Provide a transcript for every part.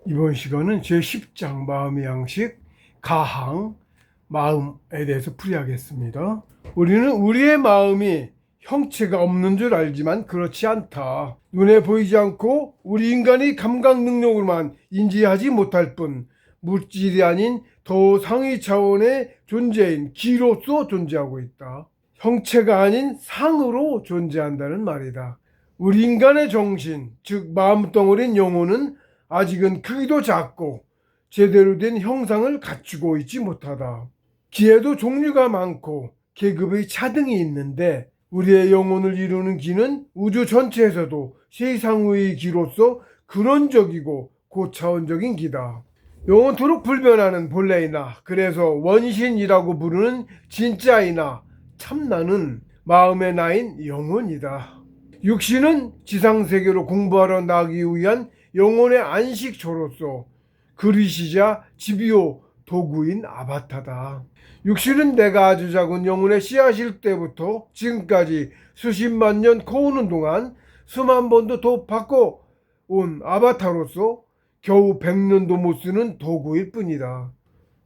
이번 시간은 제10장 마음의 양식 가항 마음에 대해서 풀이하겠습니다. 우리는 우리의 마음이 형체가 없는 줄 알지만 그렇지 않다. 눈에 보이지 않고 우리 인간의 감각 능력으로만 인지하지 못할 뿐 물질이 아닌 더 상위 차원의 존재인 기로서 존재하고 있다. 형체가 아닌 상으로 존재한다는 말이다. 우리 인간의 정신, 즉 마음덩어리인 영혼은 아직은 크기도 작고 제대로 된 형상을 갖추고 있지 못하다. 기에도 종류가 많고 계급의 차등이 있는데 우리의 영혼을 이루는 기는 우주 전체에서도 세상의 기로서 근원적이고 고차원적인 기다. 영원토록 불변하는 본래이나 그래서 원신이라고 부르는 진짜이나 참나는 마음의 나인 영혼이다. 육신은 지상세계로 공부하러 나기 위한 영혼의 안식처로서 그릇이자 집이요 도구인 아바타다. 육신은 내가 아주 작은 영혼의 씨앗일 때부터 지금까지 수십만 년 커오는 동안 수만 번도 더 바꿔온 아바타로서 겨우 100년도 못 쓰는 도구일 뿐이다.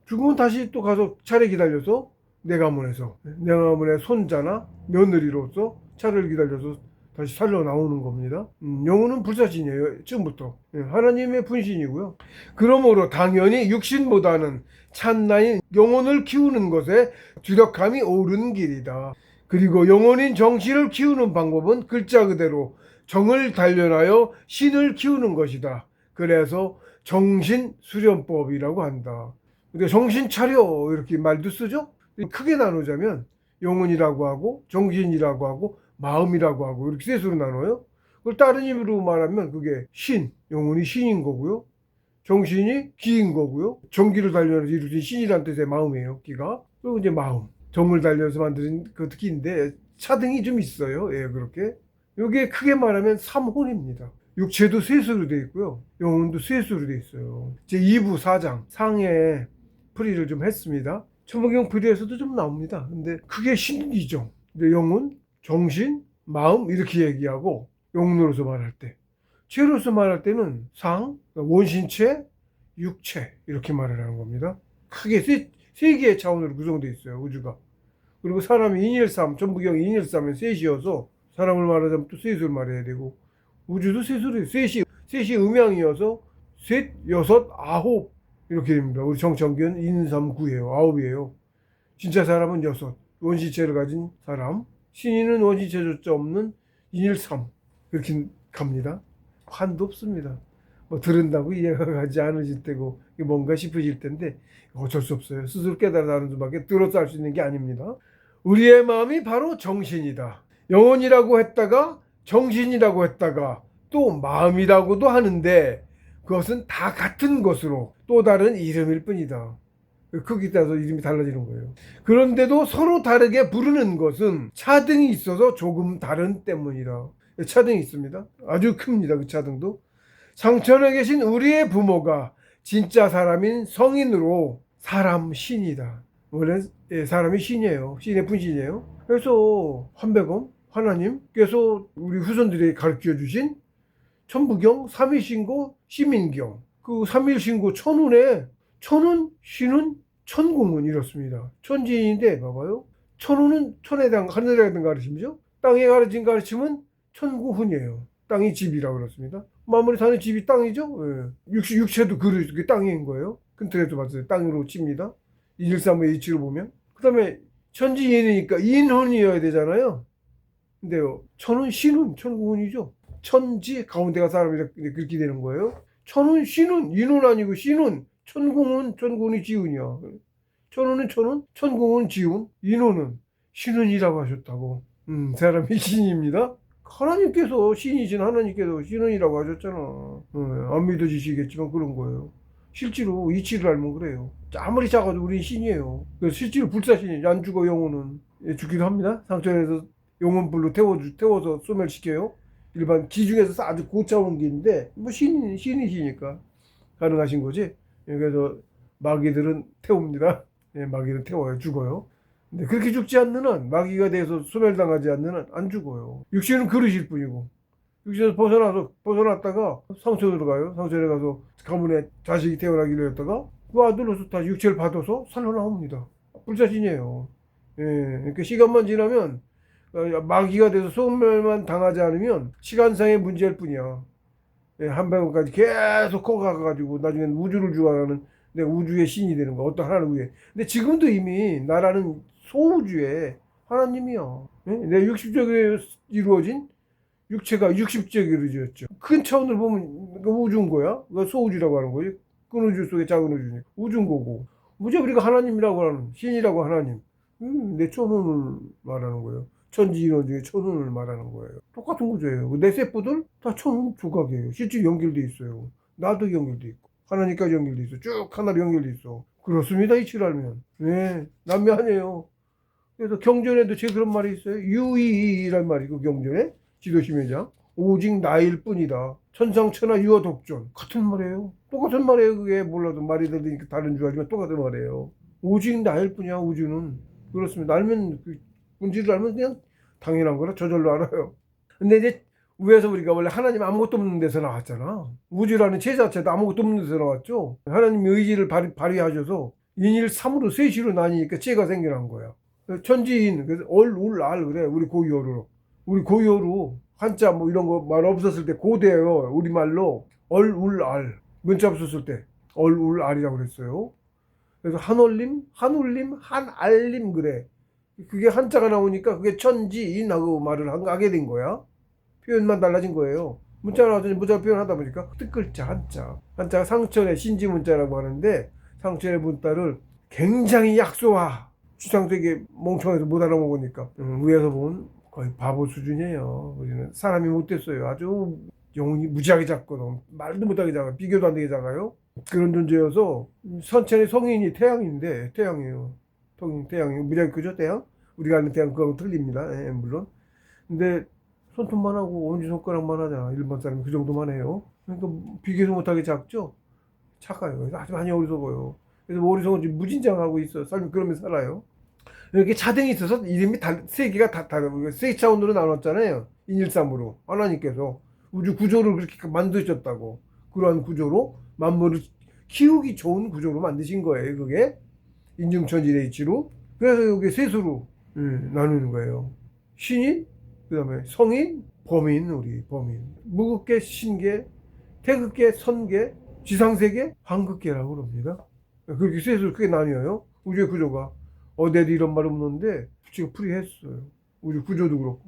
죽으면 다시 또 가서 차례 기다려서 내 가문에서 내 가문의 손자나 며느리로서 차례를 기다려서 다시 살려 나오는 겁니다. 영혼은 불사신이에요. 지금부터. 하나님의 분신이고요. 그러므로 당연히 육신보다는 참나인 영혼을 키우는 것에 주력함이 옳은 길이다. 그리고 영혼인 정신을 키우는 방법은 글자 그대로 정을 단련하여 신을 키우는 것이다. 그래서 정신수련법이라고 한다. 근데 정신 차려 이렇게 말도 쓰죠. 크게 나누자면 영혼이라고 하고 정신이라고 하고 마음이라고 하고 이렇게 셋으로 나눠요. 그걸 다른 의미로 말하면 그게 신, 영혼이 신인 거고요. 정신이 기인 거고요. 정기를 단련해서 이루어진 신이라는 뜻의 마음이에요. 기가. 그리고 이제 마음, 정을 단련해서 만드는 그 기인데 차등이 좀 있어요. 예, 그렇게. 이게 크게 말하면 삼혼입니다. 육체도 셋으로 돼 있고요. 영혼도 셋으로 돼 있어요. 제 2부 4장 상해 풀이를 좀 했습니다. 천부경 풀이에서도 좀 나옵니다. 근데 크게 신이죠. 근데 영혼, 정신, 마음 이렇게 얘기하고 영혼으로서 말할 때, 죄로서 말할 때는 상, 원신체, 육체 이렇게 말을 하는 겁니다. 크게 세 개의 차원으로 구성되어 있어요. 우주가. 그리고 사람이 인일삼, 천부경 인일삼은 셋이어서 사람을 말하자면 또 셋으로 말해야 되고 우주도 셋으로 셋이 음양이어서 셋, 여섯, 아홉 이렇게 됩니다. 우리 정천견 인삼구예요. 아홉이에요. 진짜 사람은 여섯, 원시체를 가진 사람. 신인은 원시체조차 없는 인일삼 이렇게 갑니다. 한도 없습니다. 뭐 들은다고 이해가 가지 않으실 때고 뭔가 싶으실 텐데 어쩔 수 없어요. 스스로 깨달아 하는 수밖에 들어서 할 수 있는 게 아닙니다. 우리의 마음이 바로 정신이다. 영혼이라고 했다가 정신이라고 했다가 또 마음이라고도 하는데 그것은 다 같은 것으로 또 다른 이름일 뿐이다. 크기에 따라서 이름이 달라지는 거예요. 그런데도 서로 다르게 부르는 것은 차등이 있어서 조금 다른 때문이다. 차등이 있습니다. 아주 큽니다. 그 차등도. 상천에 계신 우리의 부모가 진짜 사람인 성인으로 사람 신이다. 원래 사람이 신이에요. 신의 분신이에요. 그래서 한백엄 하나님께서 우리 후손들에게 가르쳐 주신 천부경, 삼일신고, 시민경, 그 삼일신고 천운에 천운, 신운, 천궁은 이렇습니다. 천지인인데 봐봐요. 천운은 천에 대한 하늘에 대한 가르침이죠. 땅에 가르친 가르침은 천구훈이에요. 땅이 집이라고 그렇습니다. 마무리 사는 집이 땅이죠. 예. 육체도 그게 땅인 거예요. 큰 틀에서 봤을 때 땅으로 칩니다. 113의 이치로 보면. 그 다음에 천지인이니까 인혼이어야 되잖아요. 근데요, 천운, 신운, 천구훈이죠. 천지 가운데가 사람이 그렇게 되는 거예요. 천운, 신운, 인운 아니고 신운, 천궁은, 천궁이 지운이야. 천운은 천운, 천궁은 지운, 인운은 신운이라고 하셨다고. 사람이 신입니다. 하나님께서 신이신 하나님께서 신운이라고 하셨잖아. 안 믿어지시겠지만 그런 거예요. 실제로 이치를 알면 그래요. 아무리 작아도 우린 신이에요. 그래서 실제로 불사신이 안 죽어 영혼은. 죽기도 합니다. 상처에서 영혼불로 태워서 소멸시켜요. 일반 기 중에서 아주 고차원 기인데 뭐 신이시니까 가능하신 거지. 그래서 마귀들은 태웁니다. 마귀는 태워요. 죽어요. 근데 그렇게 죽지 않는 한, 마귀가 돼서 소멸당하지 않는 한 안 죽어요. 육신은 그릇일 뿐이고 육체에서 벗어났다가 상처 들어가요. 상처에 가서 가문에 자식이 태어나기로 했다가 그 아들로서 다시 육체를 받아서 살아나옵니다. 불자신이에요. 예, 그러니까 시간만 지나면 마귀가 돼서 소멸만 당하지 않으면 시간상의 문제일 뿐이야. 예, 한방울까지 계속 커가가지고 나중엔 우주를 주관하는 내 우주의 신이 되는 거야. 어떤 하나님 위에. 근데 지금도 이미 나라는 소우주의 하나님이야. 예? 내 육십적으로 이루어진 육체가 육십적으로 이루어졌죠. 큰 차원으로 보면 우주인 거야. 그 소우주라고 하는 거지. 큰 우주 속에 작은 우주니까 우주인 거고. 무제 우리가 하나님이라고 하는 신이라고 하나님. 내 천운을 말하는 거예요. 천지인원 중에 천운을 말하는 거예요. 똑같은 구조예요. 내 세포들 다 천운 조각이에요. 실제 연결돼 있어요. 나도 연결돼 있고 하나님까지 연결돼 있어. 쭉 하나로 연결돼 있어. 그렇습니다. 이치를 알면. 네, 남매 아니에요. 그래서 경전에도 제 그런 말이 있어요. 유이이란 말이 그 경전에 지도심회장. 오직 나일 뿐이다. 천상천하 유어 독존. 같은 말이에요. 똑같은 말이에요. 그게 몰라도 말이 들리니까 다른 줄 알지만 똑같은 말이에요. 오직 나일 뿐이야. 우주는. 그렇습니다. 알면 본질을 알면 그냥 당연한 거라 저절로 알아요. 근데 이제 위에서 우리가 원래 하나님 아무것도 없는 데서 나왔잖아. 우주라는 체 자체도 아무것도 없는 데서 나왔죠. 하나님의 의지를 발휘하셔서 인일삼으로 셋이로 나뉘니까 체가 생겨난 거야. 천지인, 그래서 얼울알 그래. 우리 고유어로. 우리 고유어로 한자 뭐 이런 거 말 없었을 때 고대요. 우리말로 얼울알. 문자 없었을 때 얼울알이라고 그랬어요. 그래서 한올림, 한울림, 한알림 그래. 그게 한자가 나오니까 그게 천지인하고 말을 하게 된 거야. 표현만 달라진 거예요. 문자가 나왔더니 문자로 표현하다 보니까 뜻글자 한자. 한자가 상천의 신지 문자라고 하는데 상천의 문자를 굉장히 약소화. 추상되게 멍청해서 못 알아먹으니까. 위에서 보면 거의 바보 수준이에요. 우리는 사람이 못됐어요. 아주 영혼이 무지하게 작고 말도 못하게 작아요. 비교도 안 되게 작아요. 그런 존재여서 선천의 성인이 태양인데 태양이에요. 태양이 무지하게 크죠 태양? 우리가 아는 태양 그거하고 틀립니다. 예, 물론. 근데 손톱만 하고 엄지손가락만 하잖아. 일반 사람이 그 정도만 해요. 그러니까 비교도 못하게 작죠. 착해요. 아주 많이 어리석어요. 그래서 어리석은지 무진장하고 있어요. 삶이 그러면서 살아요. 이렇게 차등이 있어서 이름이 세 개가 다 다르고 세 차원으로 나눴잖아요. 인일삼으로 하나님께서 우주 구조를 그렇게 만드셨다고. 그러한 구조로 만물을 키우기 좋은 구조로 만드신 거예요. 그게 인중천지의 이치로. 그래서 여기 셋으로 나누는 거예요. 신인, 그 다음에 성인, 범인, 우리 범인. 무극계, 신계, 태극계, 선계, 지상세계, 황극계라고 그럽니다. 그렇게 셋으로 크게 나뉘어요. 우주의 구조가. 어디에도 이런 말 없는데 지금 풀이했어요. 우리 구조도 그렇고.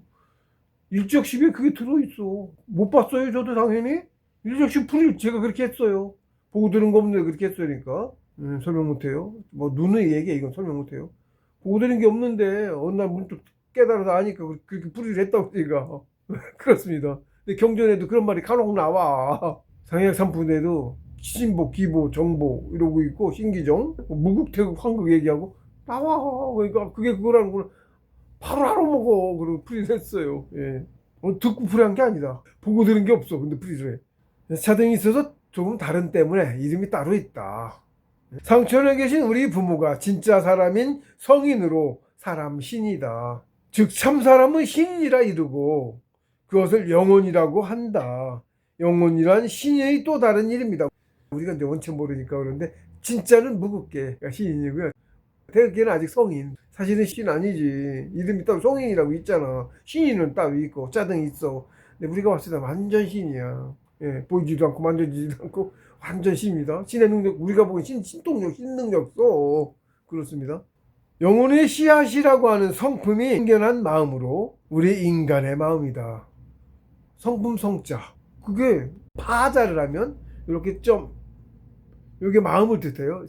일적십에 그게 들어있어. 못 봤어요, 저도 당연히. 일적십 풀이 제가 그렇게 했어요. 보고 들은 거 없는데 그렇게 했으니까. 설명 못해요. 뭐 눈의 얘기야, 이건 설명 못해요. 보고 들은 게 없는데 어느 날 문득 깨달아서 아니까 그렇게 풀이를 했다고 제가. 그렇습니다. 근데 경전에도 그런 말이 간혹 나와. 상약 삼풍에도 신보, 기보, 정보 이러고 있고 신기정, 무국, 태국, 황국 얘기하고 나와. 그러니까 그게 그거라는 걸 바로 알아먹어. 그리고 풀이를 했어요. 예. 듣고 풀이한 게 아니다. 보고 들은 게 없어. 근데 풀이를 해. 차등이 있어서 조금 다른 때문에 이름이 따로 있다. 상천에 계신 우리 부모가 진짜 사람인 성인으로 사람 신이다. 즉 참사람은 신이라 이르고 그것을 영혼이라고 한다. 영혼이란 신의 또 다른 이름이다. 우리가 이제 원체 모르니까 그런데 진짜는 무겁게 신이고요. 태극기는 아직 성인. 사실은 신 아니지. 이름이 따로 성인이라고 있잖아. 신인은 따로 있고 짜등이 있어. 근데 우리가 봤을 때 완전 신이야. 예, 보이지도 않고 만져지지도 않고 완전 신입니다. 신의 능력, 우리가 보기엔 신동력, 신능력 써. 그렇습니다. 영혼의 씨앗이라고 하는 성품이 생겨난 마음으로 우리 인간의 마음이다. 성품 성자. 그게 파자를 하면 이렇게 좀 이게 마음을 뜻해요.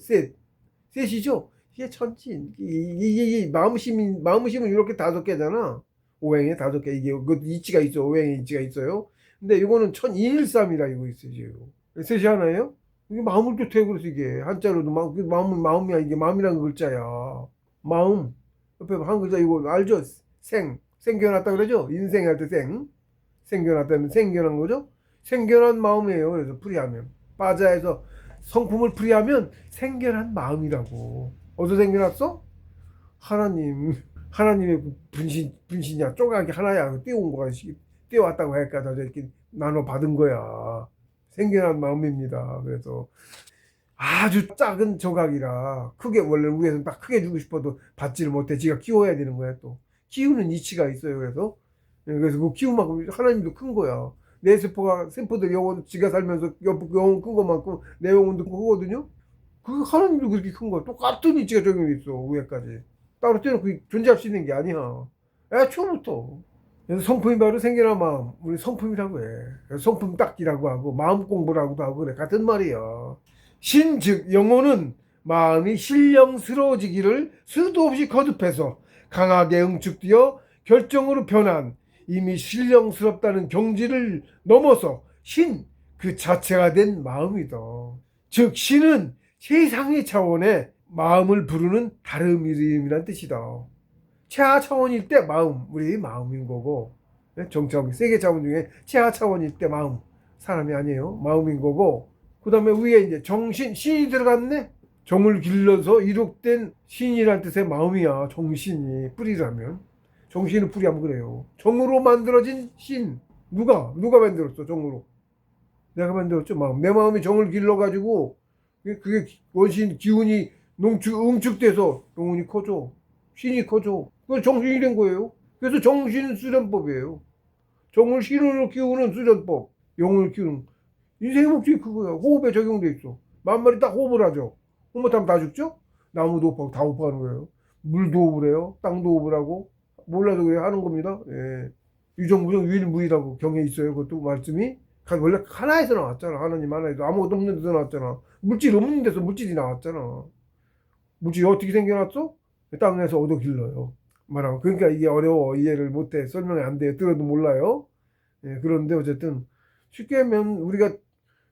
셋이죠. 이게 천진. 이게 마음심은 이렇게 5개잖아. 오행에 5개. 이게 그 이치가 있어. 오행에 이치가 있어요. 근데 이거는 천인일삼이라 이거 있어요. 셋이 하나예요? 이게 마음을 뜻해요. 그래서 이게 한자로도 마음이야. 이게 마음이라는 글자야. 마음. 옆에 한 글자 이거 알죠? 생겨났다 그러죠? 인생할 때 생겨났다는 생겨난 거죠? 생겨난 마음이에요. 그래서 풀이하면 빠자에서 성품을 풀이하면 생겨난 마음이라고. 어디서 생겨났어? 하나님의 분신이야. 쪼가기 하나야. 띄운 떼왔다고 할까 다 이렇게 나눠 받은 거야. 생겨난 마음입니다. 그래서 아주 작은 조각이라 크게 원래 위에서 딱 크게 주고 싶어도 받지를 못해. 지가 키워야 되는 거야. 또 키우는 이치가 있어요. 그래서 그 키운 만큼 하나님도 큰 거야. 내 세포들 영혼 지가 살면서 영혼 큰 것만큼 내 영혼도 크거든요. 그 하나님도 그렇게 큰 거야. 똑같은 이치가 적용돼 있어. 위에까지 따로 떼놓고 존재할 수 있는 게 아니야. 애초부터. 그래서 성품이 바로 생겨난 마음, 우리 성품이라고 해. 성품 닦기라고 하고 마음 공부라고도 하고 그래. 같은 말이야. 신 즉 영혼은 마음이 신령스러워지기를 수도 없이 거듭해서 강하게 응축되어 결정으로 변한 이미 신령스럽다는 경지를 넘어서 신 그 자체가 된 마음이다. 즉 신은 세상의 차원의 마음을 부르는 다른 이름이란 뜻이다. 최하 차원일 때 마음, 우리 마음인 거고, 정차원, 세계 차원 중에 최하 차원일 때 마음, 사람이 아니에요. 마음인 거고, 그 다음에 위에 이제 정신, 신이 들어갔네? 정을 길러서 이룩된 신이란 뜻의 마음이야. 정신이 뿌리라면. 정신을 뿌리하면 그래요. 정으로 만들어진 신. 누가 만들었어, 정으로? 내가 만들었죠, 마음. 내 마음이 정을 길러가지고, 그게 원신 기운이 응축돼서 영혼이 커져. 신이 커져. 그게 정신이 된 거예요. 그래서 정신 수련법이에요. 정을 신으로 키우는 수련법. 영혼을 키우는. 인생의 목적이 그거야. 호흡에 적용돼 있어. 만마리 딱 호흡을 하죠. 호흡 하면 다 죽죠? 나무도 호흡하고 다 호흡하는 거예요. 물도 호흡을 해요. 땅도 호흡을 하고. 몰라도 그래 하는 겁니다. 예. 유정무정 유일무이라고 경에 있어요. 그것도 말씀이. 원래 하나에서 나왔잖아. 하나님 하나에서. 아무것도 없는 데서 나왔잖아. 물질 없는 데서 물질이 나왔잖아. 물질이 어떻게 생겨났어? 땅에서 얻어 길러요. 말하면. 그러니까 이게 어려워. 이해를 못해. 설명이 안 돼. 들어도 몰라요. 예, 그런데 어쨌든 쉽게 하면 우리가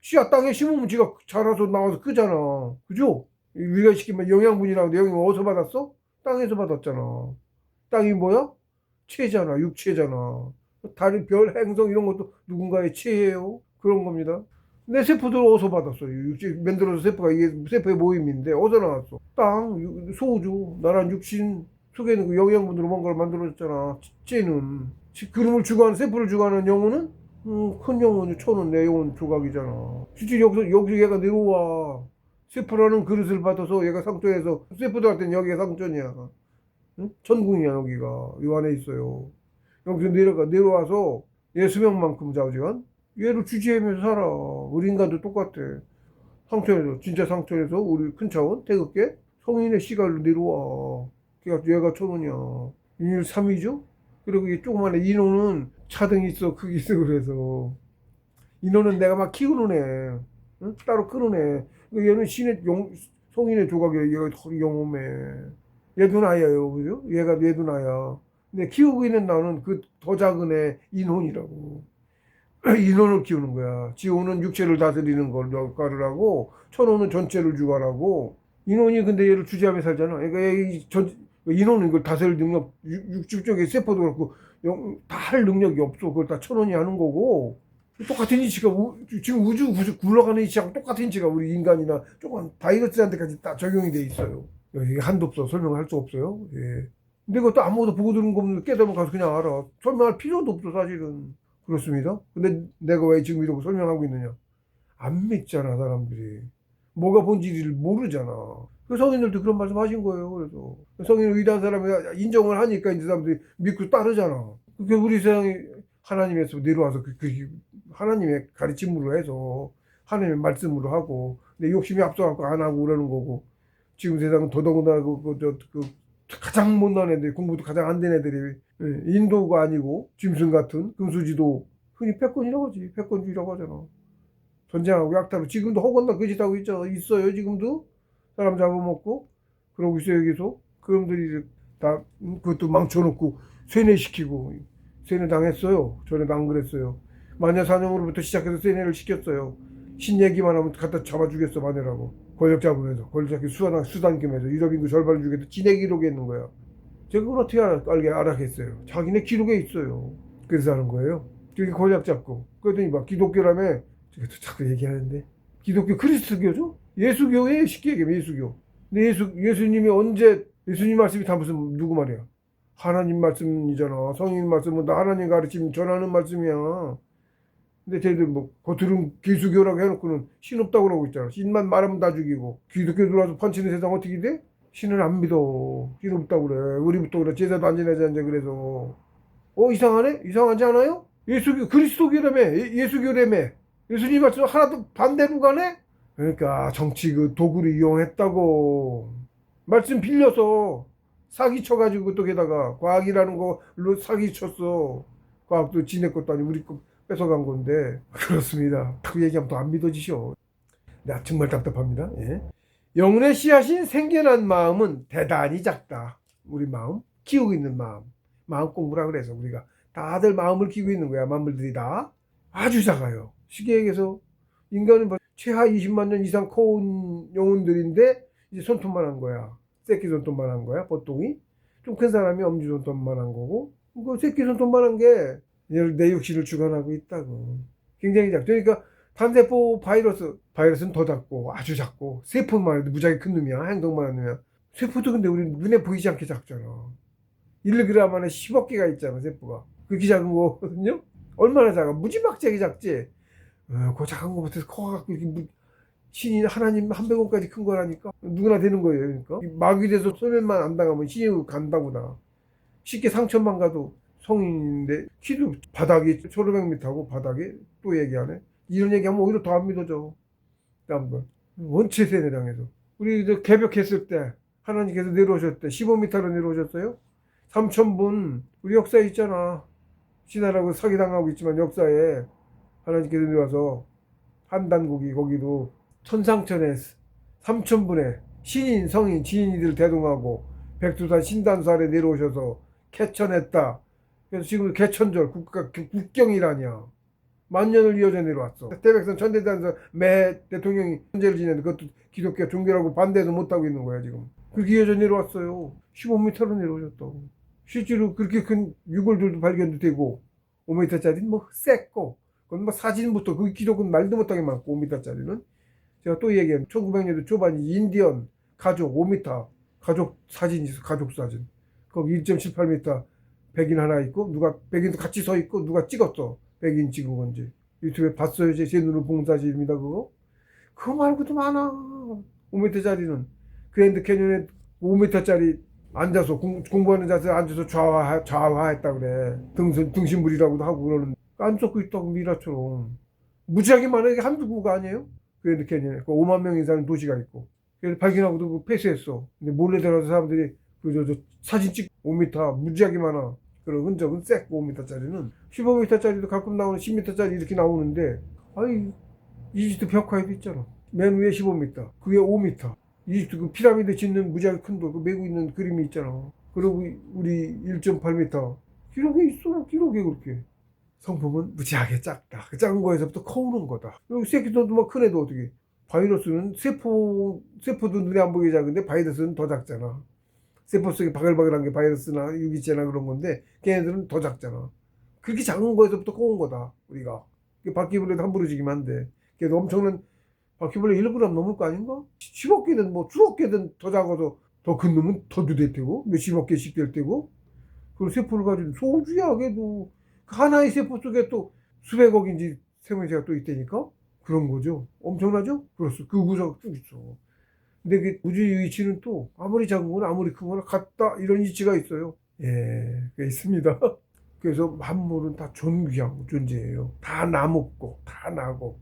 씨앗 땅에 심으면 지가 자라서 나와서 크잖아. 그죠? 우리가 시키면 영양분이라고 영양 어디서 받았어? 땅에서 받았잖아. 땅이 뭐야? 체잖아. 육체잖아. 다른 별, 행성 이런 것도 누군가의 체예요. 그런 겁니다. 내 세포들 어디서 받았어요? 육체 만들어서 세포가 이게 세포의 모임인데 어디서 나왔어? 땅, 소주, 나란 육신 속에는 그 영양분으로 뭔가를 만들어졌잖아. 체는 그림을 주관하는 세포를 주관하는 영혼은 큰 영혼이 초는 내 영혼 조각이잖아. 실제 여기서 얘가 내려와. 세포라는 그릇을 받아서 얘가 상처해서 세포들한테는 여기가 상처냐. 응? 천국이야 여기가. 요 안에 있어요. 여기서 내려와서 얘 수명만큼 자우지간 얘를 주지하면서 살아. 우리 인간도 똑같아. 상처에서 진짜 상처에서 우리 큰 차원 태극계 성인의 시간로 내려와. 얘가 천원이야. 1, 3이죠? 그리고 이 조그만해 인호는 차등이 있어 크기 있어. 그래서 인호는 내가 막 키우는 애. 응? 따로 크는 애. 얘는 성인의 조각이야. 얘가 영험해. 얘도 나야요. 그죠? 얘도 나야. 근데 키우고 있는 나는 그 더 작은 애 인혼이라고. 인혼을 키우는 거야. 지호는 육체를 다스리는 걸 역할을 하고 천호는 전체를 주관하고. 인혼이 근데 얘를 주지하며 살잖아. 그러니까 인혼은 이걸 다스릴 능력, 육주 쪽에 세포도 그렇고 다 할 능력이 없어. 그걸 다 천원이 하는 거고. 똑같은 이치가 지금 우주 굴러가는 이치하고 똑같은 이치가 우리 인간이나 조금 바이러스한테까지 다 적용이 돼 있어요. 여기 한도 없어. 설명할 수 없어요. 예. 근데 그것도 아무것도 보고 들은 거 없는데 깨달으면 가서 그냥 알아. 설명할 필요도 없어 사실은. 그렇습니다. 근데 내가 왜 지금 이러고 설명하고 있느냐. 안 믿잖아 사람들이. 뭐가 본질을 모르잖아. 그 성인들도 그런 말씀 하신 거예요. 그래서 성인을 위대한 사람이 인정을 하니까 이제 사람들이 믿고 따르잖아. 그게 우리 세상이 하나님에서 내려와서 하나님의 가르침으로 해서 하나님의 말씀으로 하고 내 욕심이 앞서갖고 안 하고 그러는 거고. 지금 세상은 더더군다나 가장 못난 애들, 공부도 가장 안 된 애들이 인도가 아니고 짐승 같은 금수지도 흔히 패권이라고 하지. 패권주의라고 하잖아. 전쟁하고 약탈로 지금도 허건다 그 짓 하고 있어요. 지금도 사람 잡아먹고 그러고 있어요. 여기서 그놈들이 다 그것도 망쳐놓고 세뇌시키고 세뇌 당했어요. 전에도 안 그랬어요. 마녀 사냥으로부터 시작해서 세뇌를 시켰어요. 신 얘기만 하면 갖다 잡아주겠어 마녀라고. 권력 잡으면서 권력 잡기 수단 겸해서 유럽 인구 절반을 죽여서 지네 기록에 있는 거야. 제가 그걸 어떻게 알았겠어요. 자기네 기록에 있어요. 그래서 하는 거예요. 저기 권력 잡고 그랬더니 막 기독교라며 제가 또 자꾸 얘기하는데 기독교 그리스도교죠? 예수교에 쉽게 얘기하면 예수교. 근데 예수님이 언제 예수님 말씀이 다 무슨 누구 말이야? 하나님 말씀이잖아. 성인 말씀은 다 하나님 가르침 전하는 말씀이야. 근데 쟤들 뭐 겉으로는 기수교라고 해놓고는 신 없다고 그러고 있잖아. 신만 말하면 다 죽이고. 기독교 들어와서 판치는 세상 어떻게 돼? 신을 안 믿어. 신 없다고 그래. 우리부터 그래. 제사도 안 지내자 이제 그래서. 이상하네? 이상하지 않아요? 예수교 그리스도교라며. 예수교라며. 예수님 말씀 하나도 반대로 가네? 그러니까 정치 그 도구를 이용했다고. 말씀 빌려서 사기 쳐가지고 또 게다가 과학이라는 걸로 사기 쳤어. 과학도 지네 것도 아니고 우리 거 뺏어간 건데. 그렇습니다. 그 얘기하면 또 안 믿어지셔. 나 정말 답답합니다. 예. 영혼의 씨앗인 생겨난 마음은 대단히 작다. 우리 마음 키우고 있는 마음 공부라 그래서 우리가 다들 마음을 키우고 있는 거야. 만물들이 다 아주 작아요. 쉽게 얘기해서 인간은 최하 20만 년 이상 커온 영혼들인데 이제 손톱만 한 거야. 새끼 손톱만 한 거야. 보통이 좀 큰 사람이 엄지 손톱만 한 거고, 그 새끼 손톱만 한 게 내 육신을 주관하고 있다고. 굉장히 작죠. 그러니까 단세포 바이러스는 더 작고 아주 작고, 세포만 해도 무지하게 큰 놈이야. 행동만 하는 놈이야. 세포도 근데 우리 눈에 보이지 않게 작잖아. 1g 안에 10억 개가 있잖아. 세포가 그렇게 작은 거거든요. 얼마나 작아? 무지막지하게 작지. 그 작은 거부터 커갖고 이렇게 신이 하나님 한 백원까지 큰 거라니까. 누구나 되는 거예요. 그러니까 마귀돼서 소멸만 안 당하면 신이 간다구나. 쉽게 상처만 가도 성인인데 키도 바닥이 1500m고 바닥에 또 얘기하네. 이런 얘기하면 오히려 더 안 믿어져. 다음번 원체 세대량에서 우리 개벽했을 때 하나님께서 내려오셨을 때 15m로 내려오셨어요. 3000분 우리 역사에 있잖아. 신하라고 사기당하고 있지만 역사에 하나님께서 내려와서 한단국이 거기도 천상천에 3000분의 신인 성인 지인이들 대동하고 백두산 신단수 아래 내려오셔서 개천했다. 그래서 지금 개천절 국경이라냐. 만년을 이어져 내려왔어. 태백산 천대단에서 매 대통령이 헌재를 지내는데 그것도 기독교 종교라고 반대도 못하고 있는 거야 지금. 그렇게 이어져 내려왔어요. 15m로 내려오셨다고. 실제로 그렇게 큰 유골들도 발견도 되고 5m짜리는 뭐 셌고, 그건 뭐 사진부터 그 기록은 말도 못하게 많고 5m짜리는 제가 또 얘기한 1900년대 초반이 인디언 가족 5m 가족 사진이 있어. 가족 사진 거기 1.78m 백인 하나 있고, 누가 백인도 같이 서 있고 누가 찍었어. 백인 찍은 건지 유튜브에 봤어요. 제 눈으로 본 사실입니다. 그거 말고도 많아. 5m짜리는 그랜드 캐년에 5m짜리 앉아서 공부하는 자세에 앉아서 좌화했다 그래. 등신물이라고도 하고 그러는. 안 썩고 있다고 미라처럼. 무지하게 많아. 이게 한두 구가 아니에요. 그랜드 캐년에 5만 명이 사는 도시가 있고. 그래서 발견하고도 폐쇄했어. 근데 몰래 들어가서 사람들이 저 사진 찍고 5m 무지하게 많아. 그런 흔적은 쎄고 5m짜리는 15m짜리도 가끔 나오는 10m짜리 이렇게 나오는데, 아이 이집트 벽화에도 있잖아. 맨 위에 15m, 그게 5m. 이집트 그 피라미드 짓는 무지하게 큰 돌, 그 메고 있는 그림이 있잖아. 그리고 우리 1.8m 기록에 있어. 기록에 그렇게. 성품은 무지하게 작다. 그 작은 거에서부터 커오는 거다. 여기 새끼도 막 큰 애도 어떻게. 바이러스는 세포도 눈에 안 보이게 작은데 바이러스는 더 작잖아. 세포 속에 바글바글한 게 바이러스나 유기체나 그런 건데 걔네들은 더 작잖아. 그렇게 작은 거에서부터 커온 거다. 우리가 바퀴벌레도 함부로 죽이면 안 돼. 걔도 엄청난 바퀴벌레 1g 넘을 거 아닌가? 10억 개든 뭐 수억 개든 더 작아서 더 큰 놈은 더도 될 테고 몇십억 개씩 될 테고. 그 세포를 가지고 소주야. 걔도 하나의 세포 속에 또 수백억인지 생명체가 또 있다니까. 그런 거죠. 엄청나죠? 그렇소. 그 구조가 쭉 있어. 근데 그 우주의 이치는 또 아무리 작은 거나 아무리 큰 거나 같다, 이런 이치가 있어요. 예, 그게 있습니다. 그래서 만물은 다 존귀한 존재예요. 다 나먹고 다 나고.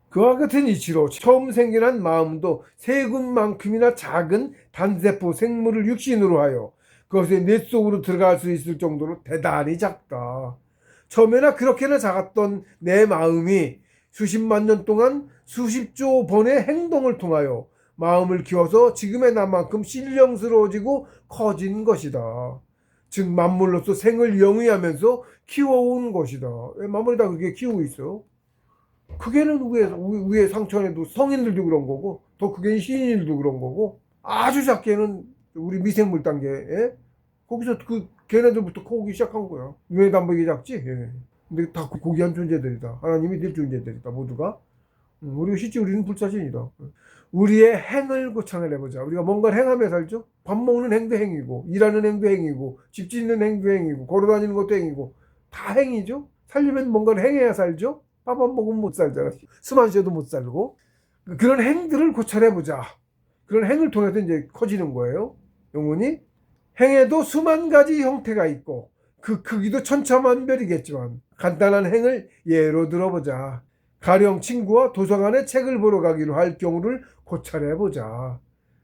그와 같은 이치로 처음 생겨난 마음도 세균만큼이나 작은 단세포 생물을 육신으로 하여 그것의 뇌 속으로 들어갈 수 있을 정도로 대단히 작다. 처음에나 그렇게나 작았던 내 마음이 수십만 년 동안 수십조 번의 행동을 통하여 마음을 키워서 지금의 나만큼 신령스러워지고 커진 것이다. 즉 만물로서 생을 영위하면서 키워온 것이다. 만물이 다 그렇게 키우고 있어. 크게는 위에 상천에도 성인들도 그런 거고, 더 크게는 신인들도 그런 거고, 아주 작게는 우리 미생물 단계에 거기서 그 걔네들부터 커오기 시작한 거야. 눈에도 안 보이게 작지? 예. 근데 다 고귀한 존재들이다. 하나님이 늘 존재들이다. 모두가. 그리고 실제 우리는 불사신이다. 우리의 행을 고쳐내보자. 우리가 뭔가를 행하며 살죠. 밥 먹는 행도 행이고, 일하는 행도 행이고, 집 짓는 행도 행이고, 걸어다니는 것도 행이고, 다 행이죠. 살려면 뭔가를 행해야 살죠. 밥 안 먹으면 못 살잖아. 숨 안 쉬어도 못 살고. 그런 행들을 고쳐내보자. 그런 행을 통해서 이제 커지는 거예요. 영혼이. 행에도 수만 가지 형태가 있고 그 크기도 천차만별이겠지만 간단한 행을 예로 들어보자. 가령 친구와 도서관에 책을 보러 가기로 할 경우를 고찰해보자.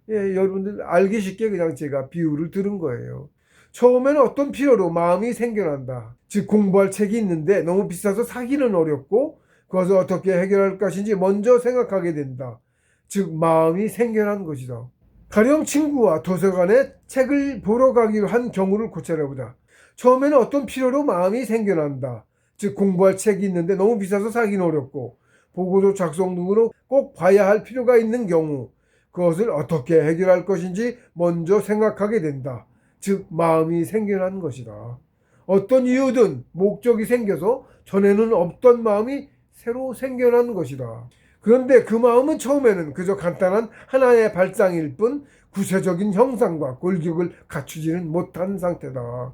예, 여러분들 알기 쉽게 그냥 제가 비유를 들은 거예요. 처음에는 어떤 필요로 마음이 생겨난다. 즉 공부할 책이 있는데 너무 비싸서 사기는 어렵고 그것을 어떻게 해결할 것인지 먼저 생각하게 된다. 즉 마음이 생겨난 것이다. 가령 친구와 도서관에 책을 보러 가기로 한 경우를 고찰해보자. 처음에는 어떤 필요로 마음이 생겨난다. 즉 공부할 책이 있는데 너무 비싸서 사기는 어렵고 보고서 작성 등으로 꼭 봐야 할 필요가 있는 경우 그것을 어떻게 해결할 것인지 먼저 생각하게 된다. 즉 마음이 생겨난 것이다. 어떤 이유든 목적이 생겨서 전에는 없던 마음이 새로 생겨난 것이다. 그런데 그 마음은 처음에는 그저 간단한 하나의 발상일 뿐 구체적인 형상과 골격을 갖추지는 못한 상태다.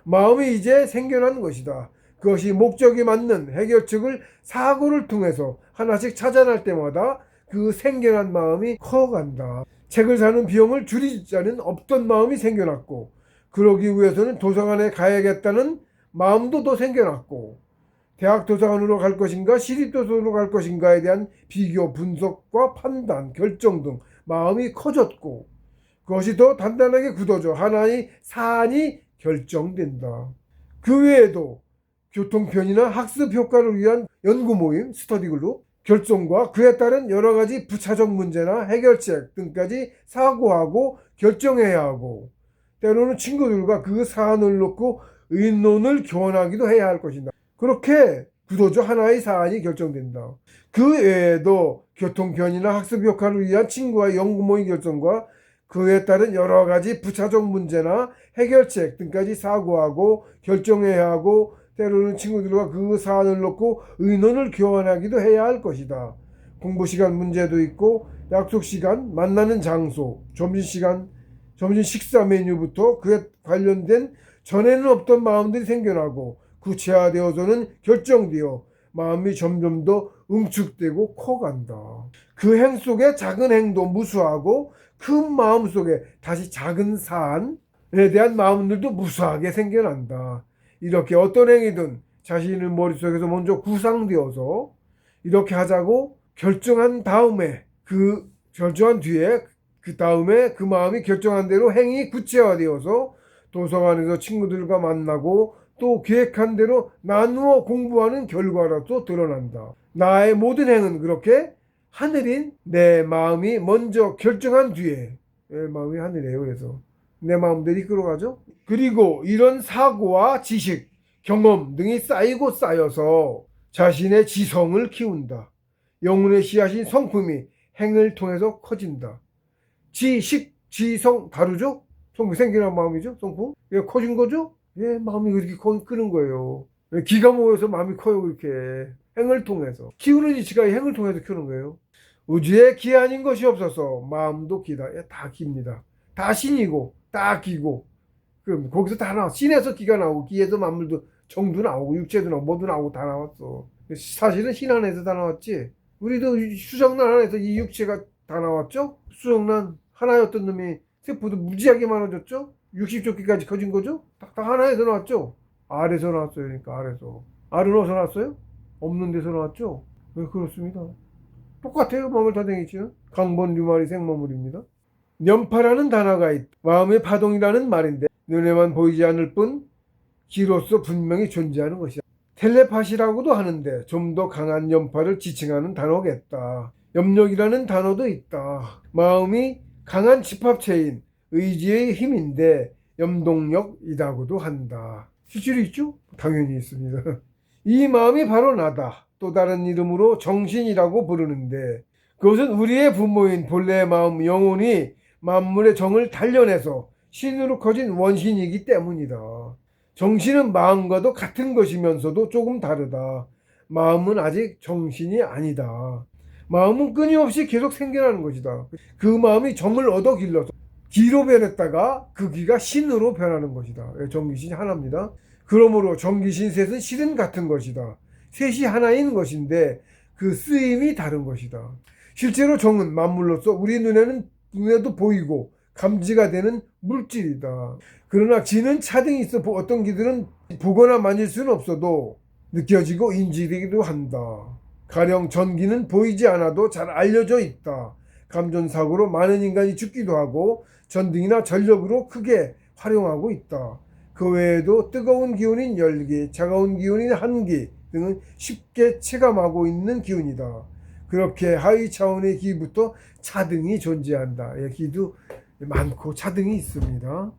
마음이 이제 생겨난 것이다. 그것이 목적이 맞는 해결책을 사고를 통해서 하나씩 찾아낼 때마다 그 생겨난 마음이 커간다. 책을 사는 비용을 줄이자는 없던 마음이 생겨났고 그러기 위해서는 도서관에 가야겠다는 마음도 더 생겨났고 대학 도서관으로 갈 것인가 시립도서관으로 갈 것인가에 대한 비교 분석과 판단 결정 등 마음이 커졌고 그것이 더 단단하게 굳어져 하나의 사안이 결정된다. 그 외에도 교통편이나 학습 효과를 위한 연구 모임 스터디 그룹 결정과 그에 따른 여러 가지 부차적 문제나 해결책 등까지 사고하고 결정해야 하고 때로는 친구들과 그 사안을 놓고 의논을 교환하기도 해야 할 것이다. 그렇게 굳어져 하나의 사안이 결정된다. 그 외에도 교통편이나 학습 효과를 위한 친구와의 연구 모임 결정과 그에 따른 여러 가지 부차적 문제나 해결책 등까지 사고하고 결정해야 하고 때로는 친구들과 그 사안을 놓고 의논을 교환하기도 해야 할 것이다. 공부시간 문제도 있고 약속시간, 만나는 장소, 점심시간, 점심 식사 메뉴부터 그에 관련된 전에는 없던 마음들이 생겨나고 구체화되어서는 결정되어 마음이 점점 더 응축되고 커간다. 그 행 속에 작은 행도 무수하고 큰 마음 속에 다시 작은 사안에 대한 마음들도 무수하게 생겨난다. 이렇게 어떤 행위든 자신의 머릿속에서 먼저 구상되어서 이렇게 하자고 결정한 다음에 결정한 뒤에 그 다음에 그 마음이 결정한 대로 행위 구체화되어서 도서관에서 친구들과 만나고 또 계획한 대로 나누어 공부하는 결과로도 드러난다. 나의 모든 행은 그렇게 하늘인 내 마음이 먼저 결정한 뒤에 내 마음이 하늘이에요. 그래서 내 마음대로 이끌어가죠. 그리고 이런 사고와 지식, 경험 등이 쌓이고 쌓여서 자신의 지성을 키운다. 영혼의 씨앗인 성품이 행을 통해서 커진다. 지식, 지성 다르죠? 성품 생겨난 마음이죠. 성품 예, 커진 거죠. 예, 마음이 그렇게 크는 거예요. 기가 모여서 마음이 커요. 그렇게 행을 통해서 키우는 이치가 행을 통해서 키우는 거예요. 우주에 기 아닌 것이 없어서 마음도 기다. 예, 다 기입니다. 다 신이고 다 기고 그럼 거기서 다 나와. 신에서 기가 나오고 기에서 만물도 정도 나오고 육체도 나오고 뭐도 나오고 다 나왔어. 사실은 신 안에서 다 나왔지. 우리도 수정란 안에서 이 육체가 다 나왔죠. 수정란 하나였던 놈이 세포도 무지하게 많아졌죠. 60조기까지 커진 거죠. 다 하나에서 나왔죠. 알에서 나왔어요. 그러니까 알에서. 알은 어디서 나왔어요? 없는 데서 나왔죠. 네, 그렇습니다. 똑같아요. 마물타댕이치는 강본 류마리 생머물입니다. 연파라는 단어가 있다. 마음의 파동이라는 말인데 눈에만 보이지 않을 뿐 기로서 분명히 존재하는 것이다. 텔레파시라고도 하는데 좀 더 강한 연파를 지칭하는 단어겠다. 염력이라는 단어도 있다. 마음이 강한 집합체인 의지의 힘인데 염동력이라고도 한다. 실제로 있죠? 당연히 있습니다. 이 마음이 바로 나다. 또 다른 이름으로 정신이라고 부르는데 그것은 우리의 부모인 본래의 마음 영혼이 만물의 정을 단련해서 신으로 커진 원신이기 때문이다. 정신은 마음과도 같은 것이면서도 조금 다르다. 마음은 아직 정신이 아니다. 마음은 끊임없이 계속 생겨나는 것이다. 그 마음이 정을 얻어 길러서 기로 변했다가 그 기가 신으로 변하는 것이다. 정기신이 하나입니다. 그러므로 정기신 셋은 실은 같은 것이다. 셋이 하나인 것인데 그 쓰임이 다른 것이다. 실제로 정은 만물로서 우리 눈에도 보이고 감지가 되는 물질이다. 그러나 지는 차등이 있어 어떤 기들은 보거나 만질 수는 없어도 느껴지고 인지되기도 한다. 가령 전기는 보이지 않아도 잘 알려져 있다. 감전사고로 많은 인간이 죽기도 하고 전등이나 전력으로 크게 활용하고 있다. 그 외에도 뜨거운 기운인 열기, 차가운 기운인 한기 등은 쉽게 체감하고 있는 기운이다. 그렇게 하위 차원의 기부터 차등이 존재한다. 기도 많고 차등이 있습니다.